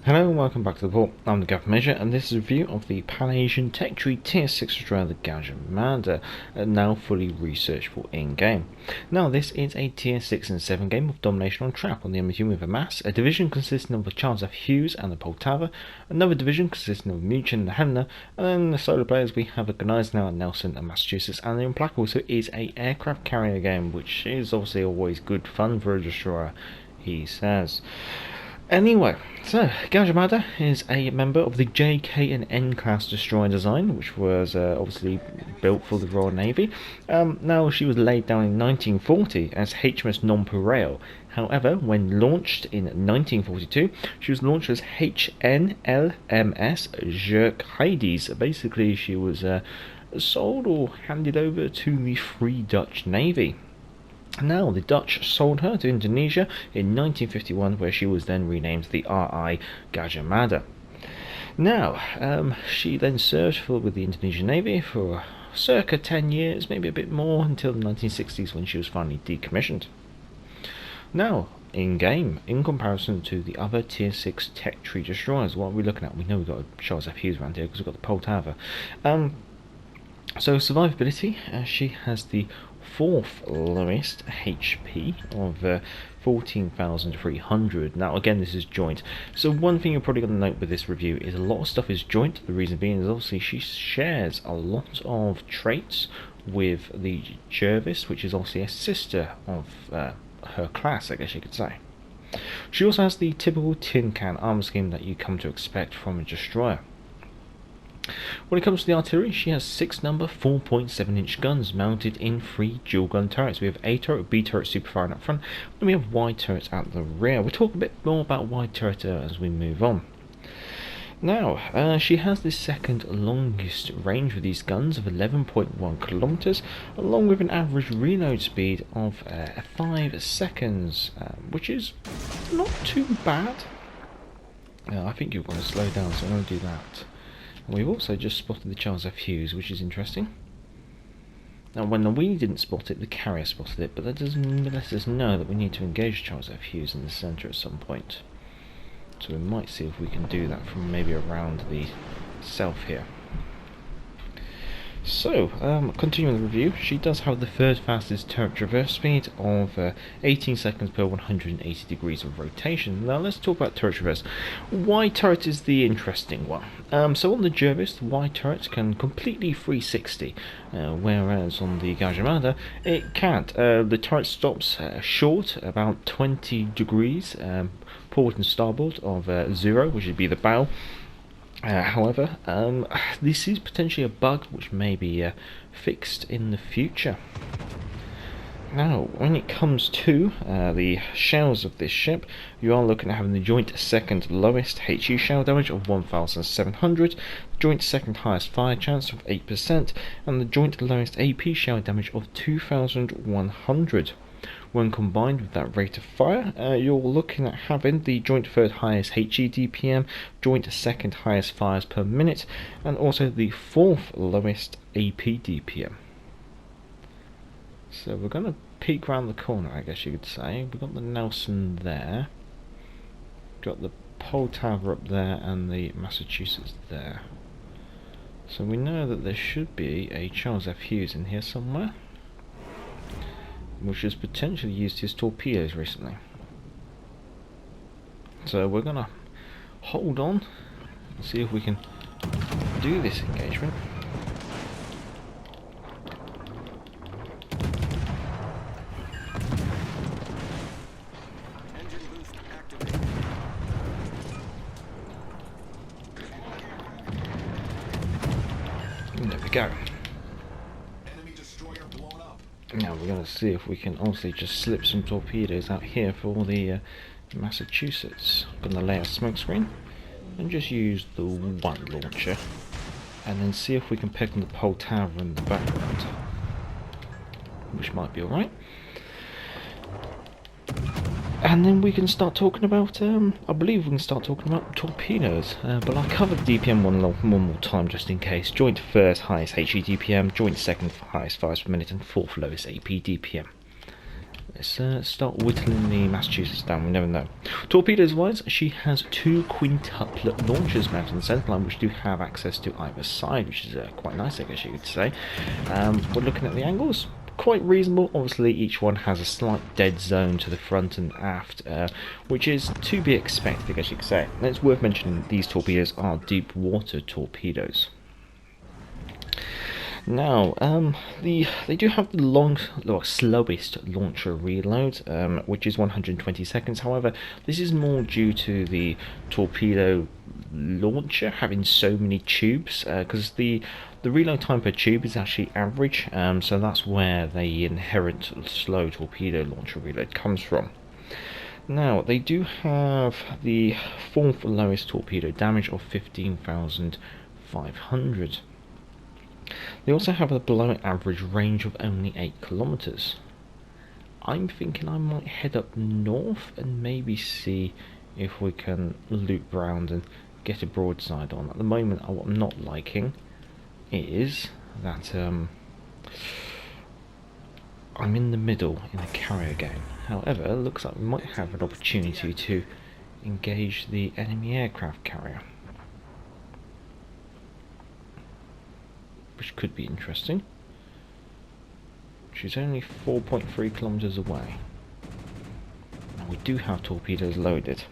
Hello and welcome back to the report. I'm the Gadjah Mada, and this is a review of the Pan-Asian Tech Tree Tier 6 destroyer, the Gadjah Mada, now fully researchable in-game. Now this is a Tier 6 and 7 game of domination on trap on the MSU with a mass, a division consisting of the Charles F. Hughes and the Poltava, another division consisting of Munich and the Helena, and then the solo players we have a Gneisenau, Nelson and Massachusetts, and the Implacable. So it is a aircraft carrier game, which is obviously always good fun for a destroyer, he says. Anyway, so Gadjah Mada is a member of the J, K and N class destroyer design, which was obviously built for the Royal Navy. Now she was laid down in 1940 as HMS Nonpareil. However, when launched in 1942, she was launched as HNLMS Jerk Hades. Basically, she was sold or handed over to the Free Dutch Navy. Now, the Dutch sold her to Indonesia in 1951, where she was then renamed the RI Gadjah Mada. Now, she then served with the Indonesian Navy for circa 10 years, maybe a bit more, until the 1960s when she was finally decommissioned. Now, in-game, in comparison to the other Tier 6 Tech Tree destroyers, what are we looking at? We know we've got a Charles F. Hughes around here because we've got the Poltava. So survivability, she has the fourth lowest HP of 14,300. Now again, this is joint, so one thing you're probably going to note with this review is a lot of stuff is joint. The reason being is obviously she shares a lot of traits with the Jervis, which is obviously a sister of her class, I guess you could say. She also has the typical tin can armor scheme that you come to expect from a destroyer. When it comes to the artillery, she has 6 number 4.7-inch guns mounted in 3 dual gun turrets. We have A turret, B turret superfiring up front, and we have wide turrets at the rear. We'll talk a bit more about wide turret as we move on. Now, she has the second longest range with these guns of 11.1 kilometers, along with an average reload speed of 5 seconds, which is not too bad. I think you're going to slow down, so I'm going to do that. We've also just spotted the Charles F. Hughes, which is interesting. Now, when we didn't spot it, the carrier spotted it, but that doesn't let us know that we need to engage Charles F. Hughes in the centre at some point. So we might see if we can do that from maybe around the south here. So, continuing the review, she does have the third fastest turret traverse speed of 18 seconds per 180 degrees of rotation. Now let's talk about turret traverse. Wide turret is the interesting one. So on the Jervis, the wide turrets can completely 360, whereas on the Gadjah Mada, it can't. The turret stops short, about 20 degrees, port and starboard of 0, which would be the bow. However, this is potentially a bug which may be fixed in the future. Now, when it comes to the shells of this ship, you are looking at having the joint second lowest HE shell damage of 1,700, joint second highest fire chance of 8%, and the joint lowest AP shell damage of 2,100. When combined with that rate of fire, you're looking at having the joint third highest HE DPM, joint second highest fires per minute, and also the fourth lowest AP DPM. So we're going to peek round the corner, I guess you could say. We've got the Nelson there, got the Poltava up there, and the Massachusetts there. So we know that there should be a Charles F. Hughes in here somewhere, which has potentially used his torpedoes recently. So we're gonna hold on and see if we can do this engagement. Engine boost activated. And there we go. Enemy destroyer blown up. Now we're going to see if we can honestly just slip some torpedoes out here for the Massachusetts. I'm going to lay a smoke screen and just use the one launcher, and then see if we can pick on the Poltava in the background, which might be alright. And then we can start talking about, I believe we can start talking about torpedoes, but I'll cover the DPM one more time just in case. Joint first highest HE DPM, joint second highest fires per minute, and fourth lowest AP DPM. Let's start whittling the Massachusetts down, we never know. Torpedoes wise, she has 2 quintuplet launchers mounted on the centre line, which do have access to either side, which is quite nice, I guess you could say. We're looking at the angles, quite reasonable. Obviously each one has a slight dead zone to the front and aft, which is to be expected, I guess you could say. And it's worth mentioning these torpedoes are deep water torpedoes. Now, they do have the slowest launcher reload, which is 120 seconds. However, this is more due to the torpedo launcher having so many tubes, because the reload time per tube is actually average, so that's where the inherent slow torpedo launcher reload comes from. Now, they do have the 4th lowest torpedo damage of 15,500. They also have a below average range of only 8 kilometers. I'm thinking I might head up north and maybe see if we can loop round and get a broadside on. At the moment, what I'm not liking is that I'm in the middle in the carrier game. However, it looks like we might have an opportunity to engage the enemy aircraft carrier, which could be interesting. She's only 4.3 kilometers away. Now we do have torpedoes loaded.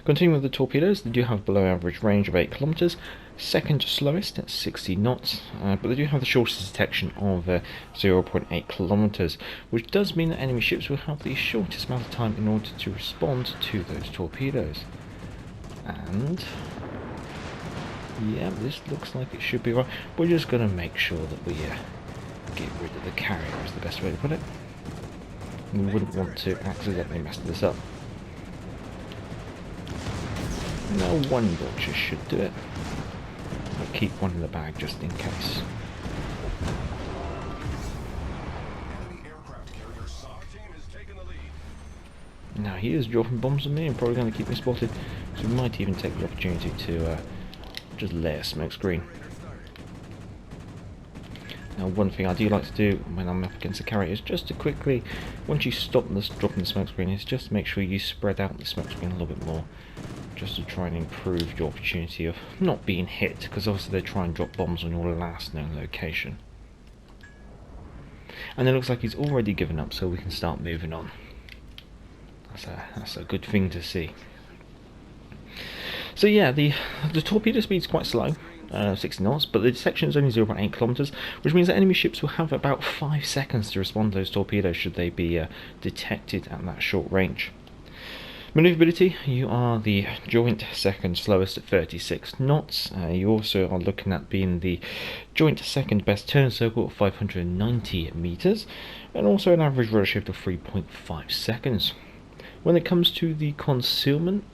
Continuing with the torpedoes, they do have below average range of 8 kilometers, second slowest at 60 knots, but they do have the shortest detection of 0.8 kilometers, which does mean that enemy ships will have the shortest amount of time in order to respond to those torpedoes. And yeah, this looks like it should be right. We're just going to make sure that we get rid of the carrier, is the best way to put it. We wouldn't want to accidentally mess this up. No, one launcher should do it. I'll keep one in the bag just in case. Enemy aircraft carrier sunk. Our team has taken the lead. Now he is dropping bombs on me and probably going to keep me spotted, so we might even take the opportunity to just lay a smoke screen. Now, one thing I do like to do when I'm up against a carrier is just to quickly, once you stop this dropping the smoke screen, is just to make sure you spread out the smoke screen a little bit more, just to try and improve your opportunity of not being hit, because obviously they try and drop bombs on your last known location. And it looks like he's already given up, so we can start moving on. That's a good thing to see. So yeah, the torpedo speed is quite slow, 60 knots, but the detection is only 0.8 kilometers, which means that enemy ships will have about 5 seconds to respond to those torpedoes should they be detected at that short range. Maneuverability, you are the joint second slowest at 36 knots. You also are looking at being the joint second best turn circle at 590 meters, and also an average rudder shift of 3.5 seconds. When it comes to the concealment,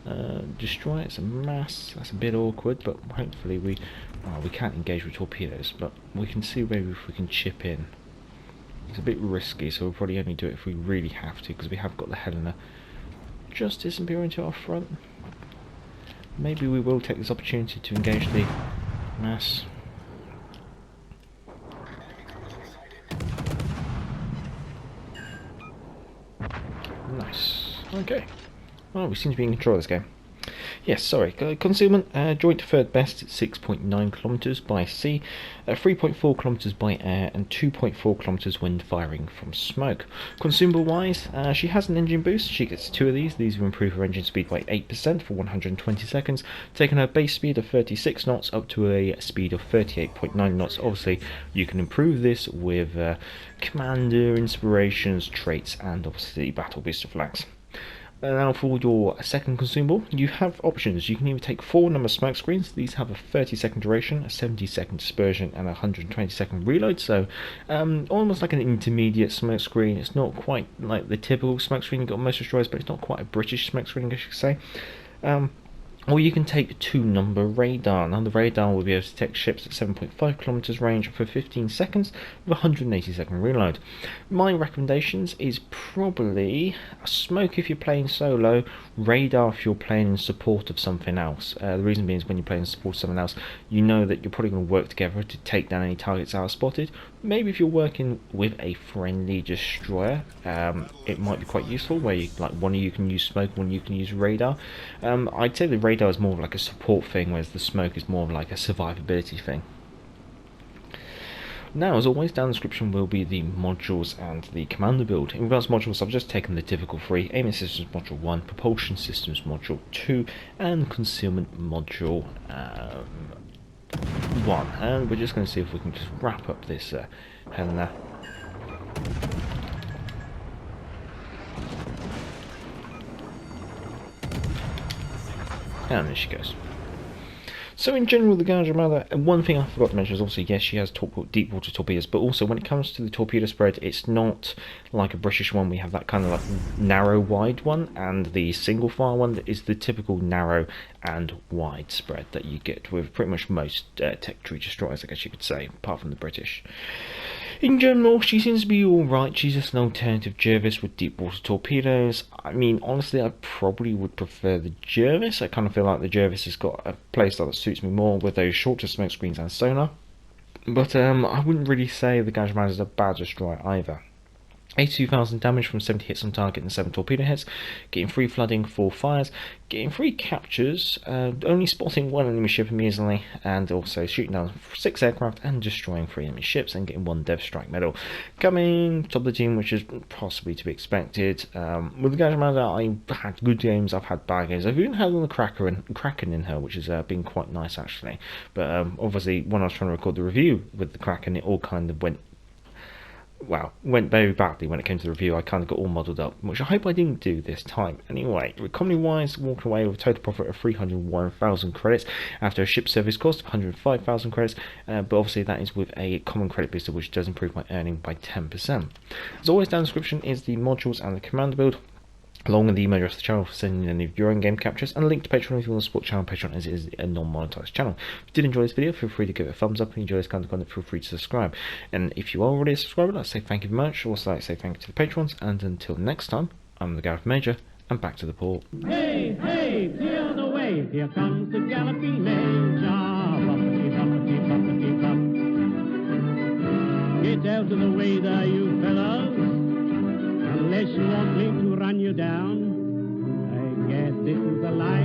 destroy, it's a mass, that's a bit awkward, but hopefully we can't engage with torpedoes, but we can see maybe if we can chip in. It's a bit risky, so we'll probably only do it if we really have to, because we have got the Helena just disappearing to our front. Maybe we will take this opportunity to engage the mass. Nice. Okay. Well, we seem to be in control of this game. Yes, sorry. Concealment, joint third best at 6.9 kilometers by sea, 3.4 kilometers by air, and 2.4 kilometers when firing from smoke. Consumable wise, she has an engine boost. She gets 2 of these. These will improve her engine speed by 8% for 120 seconds, taking her base speed of 36 knots up to a speed of 38.9 knots. Obviously, you can improve this with commander inspirations, traits, and obviously battle booster flags. Now for your second consumable, you have options. You can either take 4 number smoke screens. These have a 30-second duration, a 70-second dispersion, and a 120-second reload. So almost like an intermediate smoke screen. It's not quite like the typical smoke screen you've got most destroyers, but it's not quite a British smoke screen, I guess you could say. Or you can take 2 number radar. Now the radar will be able to detect ships at 7.5 kilometers range for 15 seconds with a 180-second reload. My recommendations is probably smoke if you're playing solo, radar if you're playing in support of something else. The reason being is when you're playing in support of something else, you know that you're probably going to work together to take down any targets that are spotted. maybe if you're working with a friendly destroyer, it might be quite useful, where you, like, one of you can use smoke, one of you can use radar. I'd say the radar is more of like a support thing, whereas the smoke is more of like a survivability thing. Now, as always, down in the description will be the modules and the commander build. In regards to modules, I've just taken the typical three: Aiming Systems Module 1, Propulsion Systems Module 2, and Concealment Module 1. And we're just going to see if we can just wrap up this hell there. And there she goes. So in general, the Gadjah Mada, one thing I forgot to mention is also, yes, she has deep water torpedoes, but also when it comes to the torpedo spread, it's not like a British one. We have that kind of like narrow wide one, and the single fire one is the typical narrow and wide spread that you get with pretty much most tech tree destroyers, I guess you could say, apart from the British. In general, she seems to be alright. She's just an alternative Jervis with deep water torpedoes. I mean, honestly, I probably would prefer the Jervis. I kind of feel like the Jervis has got a playstyle that suits me more, with those shorter smoke screens and sonar. But I wouldn't really say the Gadjah Mada is a bad destroyer either. 82,000 damage from 70 hits on target and 7 torpedo hits, getting 3 flooding, 4 fires, getting 3 captures, only spotting 1 enemy ship immediately, and also shooting down 6 aircraft and destroying 3 enemy ships, and getting 1 Dev Strike medal. Coming top of the team, which is possibly to be expected. With the Gadjah Mada, I've had good games, I've had bad games. I've even had the Kraken in her, which has been quite nice actually. But obviously, when I was trying to record the review with the Kraken, it all kind of went very badly when it came to the review. I kind of got all muddled up, which I hope I didn't do this time. Anyway, economy-wise, walked away with a total profit of 301,000 credits after a ship service cost of 105,000 credits, but obviously that is with a common credit booster, which does improve my earning by 10%. As always, down in the description is the modules and the commander build, along with the email address of the channel for sending any of your own game captures, and a link to Patreon if you want to support the channel. Patreon as it is a non-monetized channel. If you did enjoy this video, feel free to give it a thumbs up. If you enjoy this kind of content, feel free to subscribe. And if you are already a subscriber, I'd like to say thank you very much. Also, I'd like to say thank you to the patrons. And until next time, I'm the Gadjah Major, and back to the port. Hey, hey, clear the way. Here comes the galloping Major. Bumpity, bumpity, bumpity, bump. Get out of the way there, you fellows, unless you want me to run you down. I guess this is the life